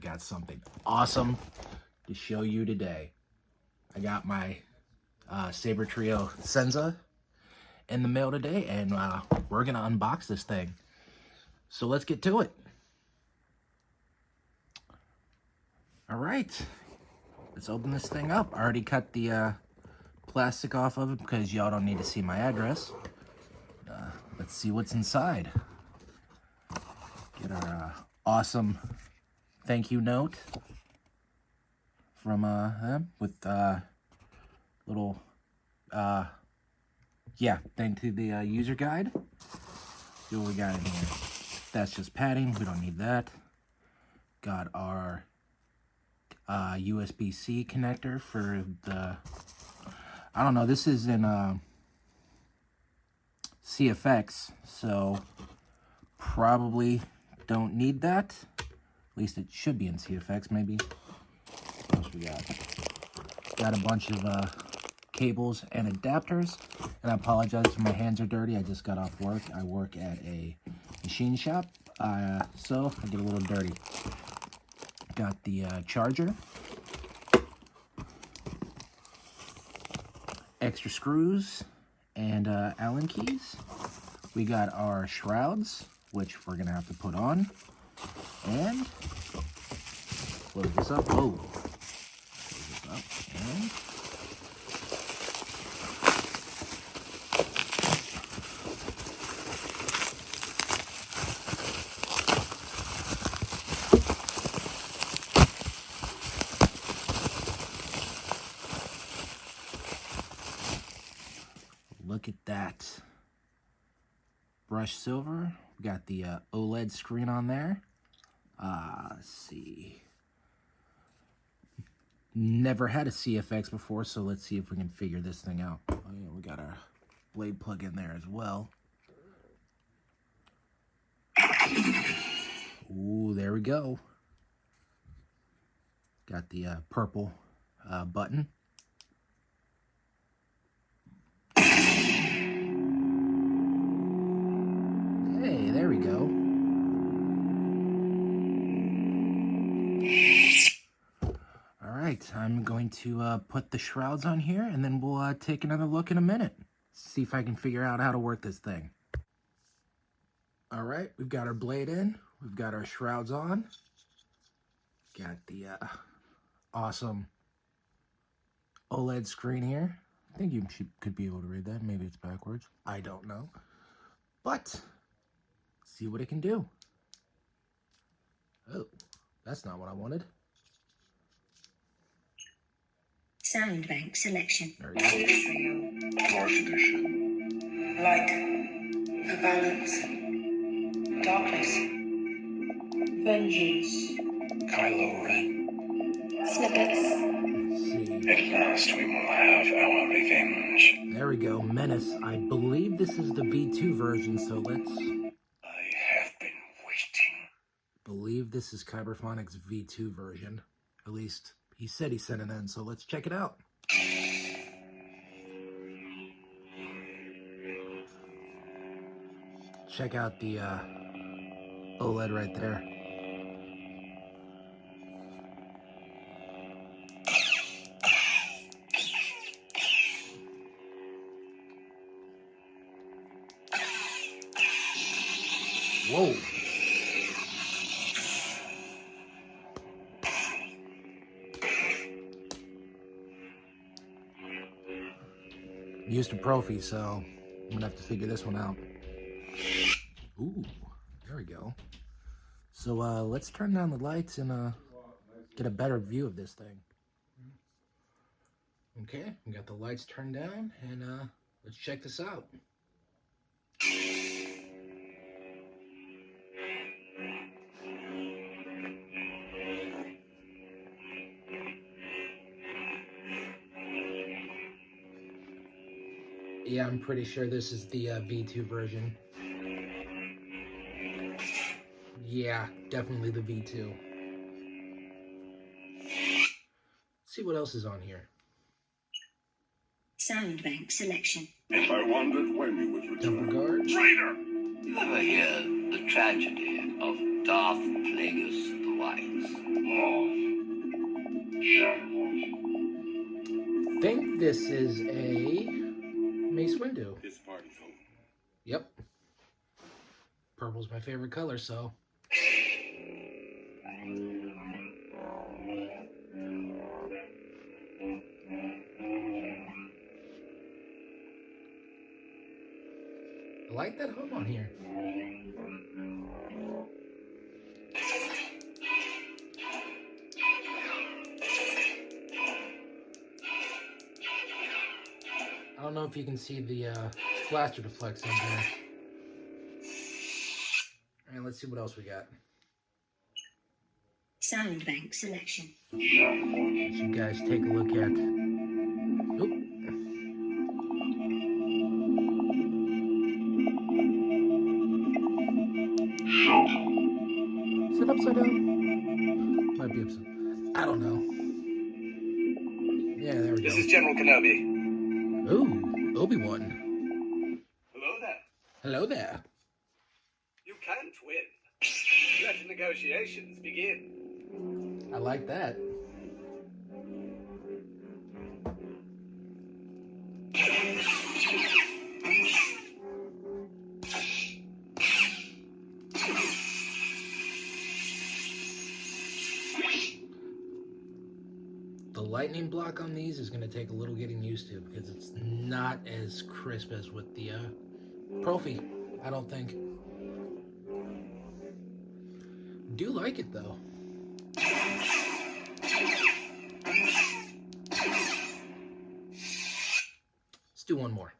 I've got something awesome to show you today. I got my Sabertrio Senza in the mail today, and we're gonna unbox this thing. So let's get to it. All right, let's open this thing up. I already cut the plastic off of it because y'all don't need to see my address. Let's see what's inside. Get our awesome thank you note from with little thank to the user guide. See what we got in here. That's just padding, we don't need that. Got our USB-C connector for the, I don't know, this is in CFX, so probably don't need that. At least it should be in CFX, maybe. What else we got? Got a bunch of cables and adapters. And I apologize if my hands are dirty. I just got off work. I work at a machine shop, so I get a little dirty. Got the charger. Extra screws and Allen keys. We got our shrouds, which we're gonna have to put on. And close this up. Oh, close this up. And look at that. Brushed silver. We got the OLED screen on there. Let's see. Never had a CFX before, so let's see if we can figure this thing out. Oh yeah, we got our blade plug in there as well. Ooh, there we go. Got the purple button. Hey, there we go. All right, I'm going to put the shrouds on here, and then we'll take another look in a minute. See if I can figure out how to work this thing. All right, we've got our blade in. We've got our shrouds on. Got the awesome OLED screen here. I think you could be able to read that. Maybe it's backwards. I don't know. But see what it can do. Oh, that's not what I wanted. Sound bank selection. There we go. Dark edition. Light. A balance. Darkness. Vengeance. Kylo Ren. Snippets. Let's see. At last we will have our revenge. There we go. Menace. I believe this is the V2 version, so let's... I have been waiting. believe this is Kyberphonic's V2 version. At least he said he sent it in, so let's check it out. Check out the OLED right there. Whoa. I'm used to Profi, so I'm gonna have to figure this one out. Ooh, there we go. So let's turn down the lights and get a better view of this thing. Okay, we got the lights turned down, and let's check this out. Yeah, I'm pretty sure this is the V2 version. Yeah, definitely the V2. Let's see what else is on here. Sound bank selection. And I wondered when you would return. Temple Guard. Traitor! You ever hear the tragedy of Darth Plagueis the lights off. Sharply. I think this is a Mace Windu. This party's over. Yep. Purple's my favorite color, so. I like that hum on here. I don't know if you can see the blaster deflects on there. Alright, let's see what else we got. Sound bank selection. Let you guys take a look at. Oop. Is it upside down? Might be upside. I don't know. Yeah, there we go. This is General Kenobi. Ooh, Obi-Wan. Hello there. Hello there. You can't win. Let negotiations begin. I like that. The lightning block on these is going to take a little getting used to because it's not as crisp as with the Profi, I don't think. Do like it though. Let's do one more.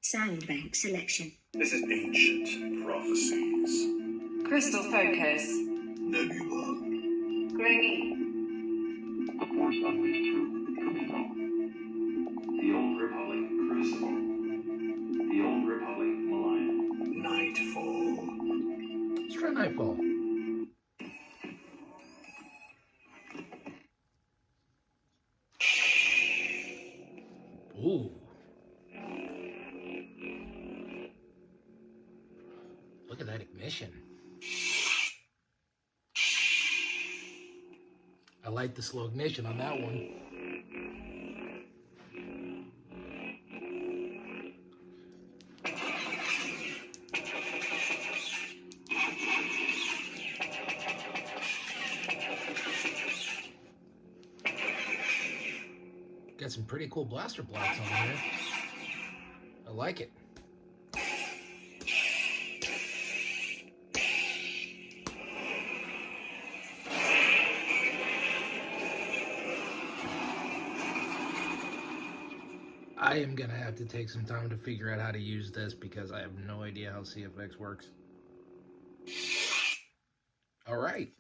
Sound bank selection. This is ancient prophecies. Crystal focus. Nebula. Granny. The Force Unleashed 2, Camino. The Old Republic, Crucible. The Old Republic, Malign. Nightfall. Let's try Nightfall. Ooh. Look at that ignition. I like the slow ignition on that one. Got some pretty cool blaster blocks on here. I like it. I am gonna have to take some time to figure out how to use this because I have no idea how CFX works. All right,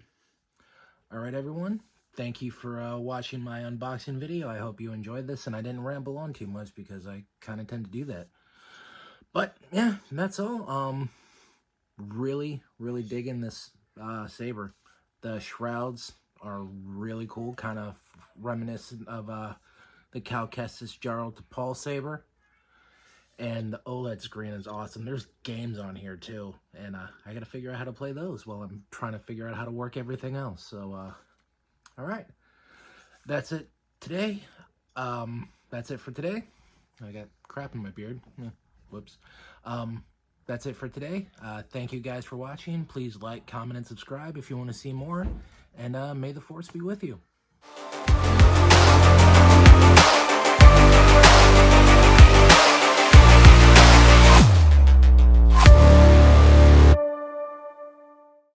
everyone. Thank you for watching my unboxing video. I hope you enjoyed this, and I didn't ramble on too much because I kind of tend to do that. But yeah, that's all. Really digging this saber. The shrouds are really cool, kind of reminiscent of the Cal Kestis Jarl to Paul saber. And the OLED screen is awesome. There's games on here too, and I gotta figure out how to play those while I'm trying to figure out how to work everything else. So all right, that's it today. That's it for today. I got crap in my beard. Whoops. That's it for today. Thank you guys for watching. Please like, comment, and subscribe if you want to see more. And may the Force be with you.